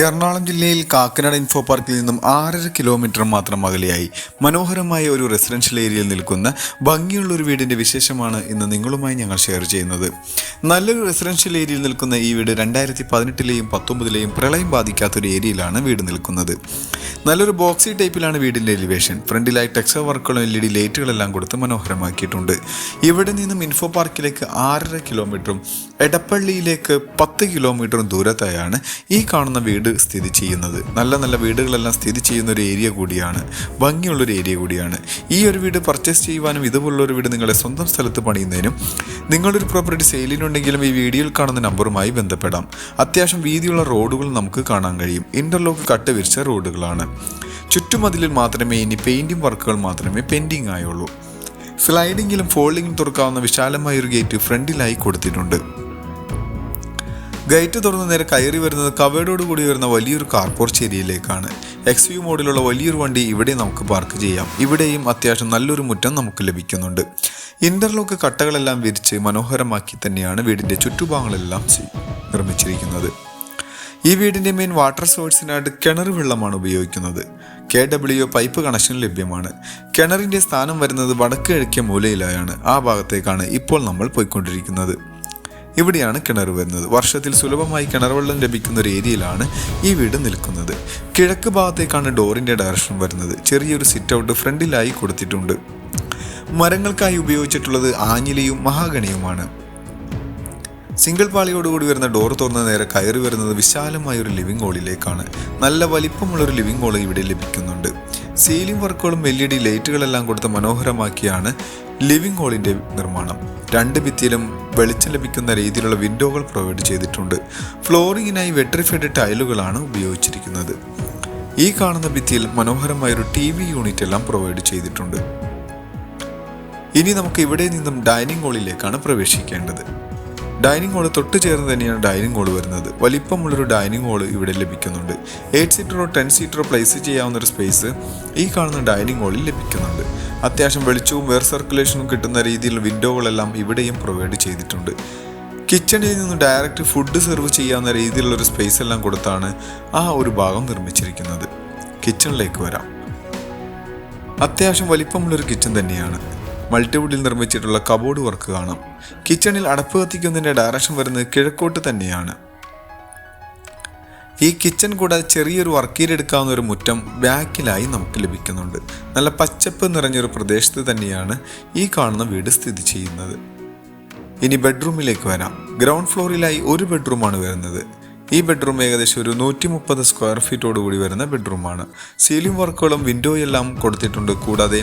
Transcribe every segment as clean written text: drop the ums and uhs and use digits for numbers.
എറണാകുളം ജില്ലയിൽ കാക്കനാട് ഇൻഫോ പാർക്കിൽ നിന്നും 6.5 കിലോമീറ്റർ മാത്രം അകലെയായി മനോഹരമായ ഒരു റെസിഡൻഷ്യൽ ഏരിയയിൽ നിൽക്കുന്ന ഭംഗിയുള്ള ഒരു വീടിൻ്റെ വിശേഷമാണ് ഇന്ന് നിങ്ങളുമായി ഞങ്ങൾ ഷെയർ ചെയ്യുന്നത്. നല്ലൊരു റെസിഡൻഷ്യൽ ഏരിയയിൽ നിൽക്കുന്ന ഈ വീട് 2018-ലെയും 2019-ലെയും പ്രളയം ബാധിക്കാത്തൊരു ഏരിയയിലാണ് വീട് നിൽക്കുന്നത്. നല്ലൊരു ബോക്സി ടൈപ്പിലാണ് വീടിൻ്റെ എലിവേഷൻ. ഫ്രണ്ടിലായി ടെക്സ്ചർ വർക്കുകളും LED ലൈറ്റുകളെല്ലാം കൊടുത്ത് മനോഹരമാക്കിയിട്ടുണ്ട്. ഇവിടെ നിന്നും ഇൻഫോ പാർക്കിലേക്ക് 6.5 കിലോമീറ്ററും എടപ്പള്ളിയിലേക്ക് 10 കിലോമീറ്ററും ദൂരത്തായാണ് ഈ കാണുന്ന വീട് സ്ഥിതി ചെയ്യുന്നത്. നല്ല വീടുകളെല്ലാം സ്ഥിതി ചെയ്യുന്ന ഒരു ഏരിയ കൂടിയാണ്, ഭംഗിയുള്ളൊരു ഏരിയ കൂടിയാണ്. ഈ ഒരു വീട് പർച്ചേസ് ചെയ്യുവാനും ഇതുപോലുള്ളൊരു വീട് നിങ്ങളുടെ സ്വന്തം സ്ഥലത്ത് പണിയുന്നതിനും നിങ്ങളൊരു പ്രോപ്പർട്ടി സെയിലിനുണ്ടെങ്കിലും ഈ വീഡിയോയിൽ കാണുന്ന നമ്പറുമായി ബന്ധപ്പെടാം. അത്യാവശ്യം വീതിയുള്ള റോഡുകൾ നമുക്ക് കാണാൻ കഴിയും. ഇന്റർലോക്ക് കട്ട് വിരിച്ച റോഡുകളാണ്. ചുറ്റുമതിലിൽ മാത്രമേ ഇനി പെയിന്റിംഗ് വർക്കുകൾ മാത്രമേ പെൻഡിങ് ആയുള്ളൂ. സ്ലൈഡിങ്ങിലും ഫോൾഡിങ്ങിലും തുറക്കാവുന്ന വിശാലമായൊരു ഗേറ്റ് ഫ്രണ്ടിലായി കൊടുത്തിട്ടുണ്ട്. ഗേറ്റ് തുറന്ന് നേരെ കയറി വരുന്നത് കവേർഡോട് കൂടി വരുന്ന വലിയൊരു കാർ പോർച്ച് ഏരിയയിലേക്കാണ്. XV മോഡലുള്ള വലിയൊരു വണ്ടി ഇവിടെ നമുക്ക് പാർക്ക് ചെയ്യാം. ഇവിടെയും അത്യാവശ്യം നല്ലൊരു മുറ്റം നമുക്ക് ലഭിക്കുന്നുണ്ട്. ഇന്റർലോക്ക് കട്ടകളെല്ലാം വിരിച്ച് മനോഹരമാക്കി തന്നെയാണ് വീടിൻ്റെ ചുറ്റുഭാഗങ്ങളെല്ലാം നിർമ്മിച്ചിരിക്കുന്നത്. ഈ വീടിൻ്റെ മെയിൻ വാട്ടർ സോഴ്സിനായിട്ട് കിണർ വെള്ളമാണ് ഉപയോഗിക്കുന്നത്. KW പൈപ്പ് കണക്ഷൻ ലഭ്യമാണ്. കിണറിൻ്റെ സ്ഥാനം വരുന്നത് വടക്ക് കിഴക്കേ മൂലയിലായാണ്. ആ ഭാഗത്തേക്കാണ് ഇപ്പോൾ നമ്മൾ പോയിക്കൊണ്ടിരിക്കുന്നത്. ഇവിടെയാണ് കിണർ വരുന്നത്. വർഷത്തിൽ സുലഭമായി കിണർ വെള്ളം ലഭിക്കുന്ന ഒരു ഏരിയയിലാണ് ഈ വീട് നിൽക്കുന്നത്. കിഴക്ക് ഭാഗത്തേക്കാണ് ഡോറിൻ്റെ ഡയറക്ഷൻ വരുന്നത്. ചെറിയൊരു സിറ്റ് ഔട്ട് ഫ്രണ്ടിലായി കൊടുത്തിട്ടുണ്ട്. മരങ്ങൾക്കായി ഉപയോഗിച്ചിട്ടുള്ളത് ആഞ്ഞിലിയും മഹാഗണിയുമാണ്. സിംഗിൾ പാളിയോടുകൂടി വരുന്ന ഡോർ തുറന്ന് നേരെ കയറി വരുന്നത് വിശാലമായൊരു ലിവിംഗ് ഹോളിലേക്കാണ്. നല്ല വലിപ്പമുള്ളൊരു ലിവിംഗ് ഹോൾ ഇവിടെ ലഭിക്കുന്നുണ്ട്. സീലിംഗ് വർക്കുകളും LED ലൈറ്റുകളെല്ലാം കൊടുത്ത് മനോഹരമാക്കിയാണ് ലിവിംഗ് ഹോളിൻ്റെ നിർമ്മാണം. 2 ഭിത്തിയിലും വെളിച്ചം ലഭിക്കുന്ന രീതിയിലുള്ള വിൻഡോകൾ പ്രൊവൈഡ് ചെയ്തിട്ടുണ്ട്. ഫ്ലോറിങ്ങിനായി വെട്രിഫൈഡ് ടൈലുകളാണ് ഉപയോഗിച്ചിരിക്കുന്നത്. ഈ കാണുന്ന ഭിത്തിയിൽ മനോഹരമായൊരു TV യൂണിറ്റ് എല്ലാം പ്രൊവൈഡ് ചെയ്തിട്ടുണ്ട്. ഇനി നമുക്ക് ഇവിടെ നിന്നും ഡൈനിങ് ഹാളിലേക്കാണ് പ്രവേശിക്കേണ്ടത്. ഡൈനിങ് ഹാള് തൊട്ട് ചേർന്ന് തന്നെയാണ് ഡൈനിങ് ഹാള് വരുന്നത്. വലിപ്പമുള്ളൊരു ഡൈനിങ് ഹാള് ഇവിടെ ലഭിക്കുന്നുണ്ട്. 8 സീറ്ററോ 10 സീറ്ററോ പ്ലേസ് ചെയ്യാവുന്ന ഒരു സ്പേസ് ഈ കാണുന്ന ഡൈനിങ് ഹാളിൽ ലഭിക്കുന്നുണ്ട്. അത്യാവശ്യം വെളിച്ചവും എയർ സർക്കുലേഷനും കിട്ടുന്ന രീതിയിൽ വിൻഡോകളെല്ലാം ഇവിടെയും പ്രൊവൈഡ് ചെയ്തിട്ടുണ്ട്. കിച്ചണിൽ നിന്ന് ഡയറക്റ്റ് ഫുഡ് സെർവ് ചെയ്യാവുന്ന രീതിയിലുള്ള ഒരു സ്പേസ് എല്ലാം കൊടുത്താണ് ആ ഒരു ഭാഗം നിർമ്മിച്ചിരിക്കുന്നത്. കിച്ചണിലേക്ക് വരാം. അത്യാവശ്യം വലിപ്പമുള്ളൊരു കിച്ചൺ തന്നെയാണ്. മൾട്ടിവുഡിൽ നിർമ്മിച്ചിട്ടുള്ള കബോർഡ് വർക്ക് കാണാം. കിച്ചണിൽ അടപ്പ് കത്തിക്കുന്നതിൻ്റെ ഡയറക്ഷൻ വരുന്നത് കിഴക്കോട്ട് തന്നെയാണ്. ഈ കിച്ചൺ കൂടാതെ ചെറിയൊരു വർക്കേരിയെടുക്കാവുന്ന ഒരു മുറ്റം ബാക്കിലായി നമുക്ക് ലഭിക്കുന്നുണ്ട്. നല്ല പച്ചപ്പ് നിറഞ്ഞൊരു പ്രദേശത്ത് തന്നെയാണ് ഈ കാണുന്ന വീട് സ്ഥിതി ചെയ്യുന്നത്. ഇനി ബെഡ്റൂമിലേക്ക് വരാം. ഗ്രൗണ്ട് ഫ്ലോറിലായി ഒരു ബെഡ്റൂമാണ് വരുന്നത്. ഈ ബെഡ്റൂം ഏകദേശം ഒരു 130 സ്ക്വയർ ഫീറ്റോടുകൂടി വരുന്ന ബെഡ്റൂമാണ്. സീലിംഗ് വർക്കുകളും വിൻഡോയെല്ലാം കൊടുത്തിട്ടുണ്ട്. കൂടാതെ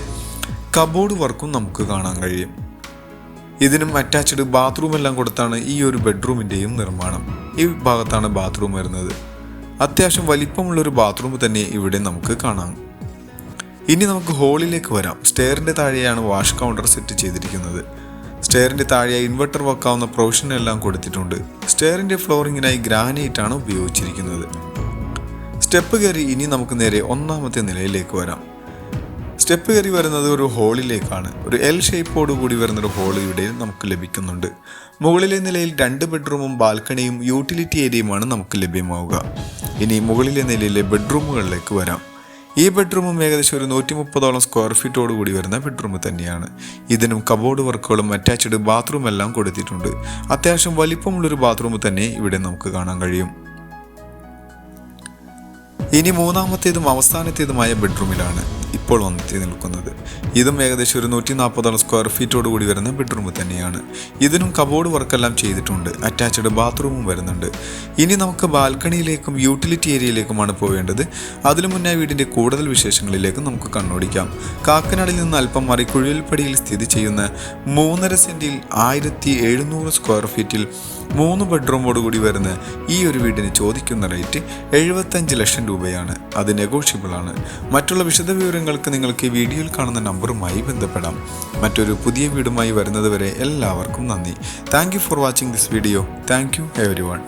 കബോർഡ് വർക്കും നമുക്ക് കാണാൻ കഴിയും. ഇതിനും അറ്റാച്ച്ഡ് ബാത്റൂം എല്ലാം കൊടുത്താണ് ഈ ഒരു ബെഡ്റൂമിൻ്റെയും നിർമ്മാണം. ഈ ഭാഗത്താണ് ബാത്റൂം വരുന്നത്. അത്യാവശ്യം വലിപ്പമുള്ളൊരു ബാത്റൂം തന്നെ ഇവിടെ നമുക്ക് കാണാം. ഇനി നമുക്ക് ഹോളിലേക്ക് വരാം. സ്റ്റെയറിൻ്റെ താഴെയാണ് വാഷ് കൗണ്ടർ സെറ്റ് ചെയ്തിരിക്കുന്നത്. സ്റ്റെയറിൻ്റെ താഴെയായി ഇൻവെർട്ടർ വെക്കാവുന്ന പ്രൊവിഷൻ എല്ലാം കൊടുത്തിട്ടുണ്ട്. സ്റ്റെയറിൻ്റെ ഫ്ലോറിങ്ങിനായി ഗ്രാനൈറ്റ് ആണ് ഉപയോഗിച്ചിരിക്കുന്നത്. സ്റ്റെപ്പ് കയറി ഇനി നമുക്ക് നേരെ 1ാമത്തെ നിലയിലേക്ക് വരാം. സ്റ്റെപ്പ് കയറി വരുന്നത് ഒരു ഹോളിലേക്കാണ്. ഒരു L ഷേപ്പോടു കൂടി വരുന്നൊരു ഹോൾ ഇവിടെ നമുക്ക് ലഭിക്കുന്നുണ്ട്. മുകളിലെ നിലയിൽ 2 ബെഡ്റൂമും ബാൽക്കണിയും യൂട്ടിലിറ്റി ഏരിയയുമാണ് നമുക്ക് ലഭ്യമാവുക. ഇനി മുകളിലെ നിലയിലെ ബെഡ്റൂമുകളിലേക്ക് വരാം. ഈ ബെഡ്റൂമും ഏകദേശം ഒരു 130ഓളം സ്ക്വയർ ഫീറ്റോട് കൂടി വരുന്ന ബെഡ്റൂം തന്നെയാണ്. ഇതിനും കബോർഡ് വർക്കുകളും അറ്റാച്ച്ഡ് ബാത്റൂം എല്ലാം കൊടുത്തിട്ടുണ്ട്. അത്യാവശ്യം വലിപ്പമുള്ളൊരു ബാത്റൂം തന്നെ ഇവിടെ നമുക്ക് കാണാൻ കഴിയും. ഇനി 3ാമത്തേതും അവസാനത്തേതുമായ ബെഡ്റൂമിലാണ് ഇപ്പോൾ വന്നെത്തി നിൽക്കുന്നത്. ഇതും ഏകദേശം ഒരു 140ഓളം സ്ക്വയർ ഫീറ്റോട് കൂടി വരുന്ന ബെഡ്റൂം തന്നെയാണ്. ഇതിനും കബോർഡ് വർക്കെല്ലാം ചെയ്തിട്ടുണ്ട്. അറ്റാച്ച്ഡ് ബാത്റൂമും വരുന്നുണ്ട്. ഇനി നമുക്ക് ബാൽക്കണിയിലേക്കും യൂട്ടിലിറ്റി ഏരിയയിലേക്കുമാണ് പോവേണ്ടത്. അതിനു മുന്നേ വീടിൻ്റെ കൂടുതൽ വിശേഷങ്ങളിലേക്ക് നമുക്ക് കണ്ണോടിക്കാം. കാക്കനാടിൽ നിന്ന് അല്പം മാറി കുഴിൽപ്പടിയിൽ സ്ഥിതി ചെയ്യുന്ന 3.5 സെൻറ്റിൽ 1700 സ്ക്വയർ ഫീറ്റിൽ 3 ബെഡ്റൂമോട് കൂടി വരുന്ന ഈ ഒരു വീടിന് ചോദിക്കുന്ന റേറ്റ് 75 ലക്ഷം രൂപയാണ്. അത് നെഗോഷ്യബിൾ ആണ്. മറ്റുള്ള വിശദവിവരങ്ങൾക്ക് നിങ്ങൾക്ക് ഈ വീഡിയോയിൽ കാണുന്ന നമ്പറുമായി ബന്ധപ്പെടാം. മറ്റൊരു പുതിയ വീടുമായി വരുന്നത് വരെ എല്ലാവർക്കും നന്ദി. Thank you for watching this video. Thank you everyone.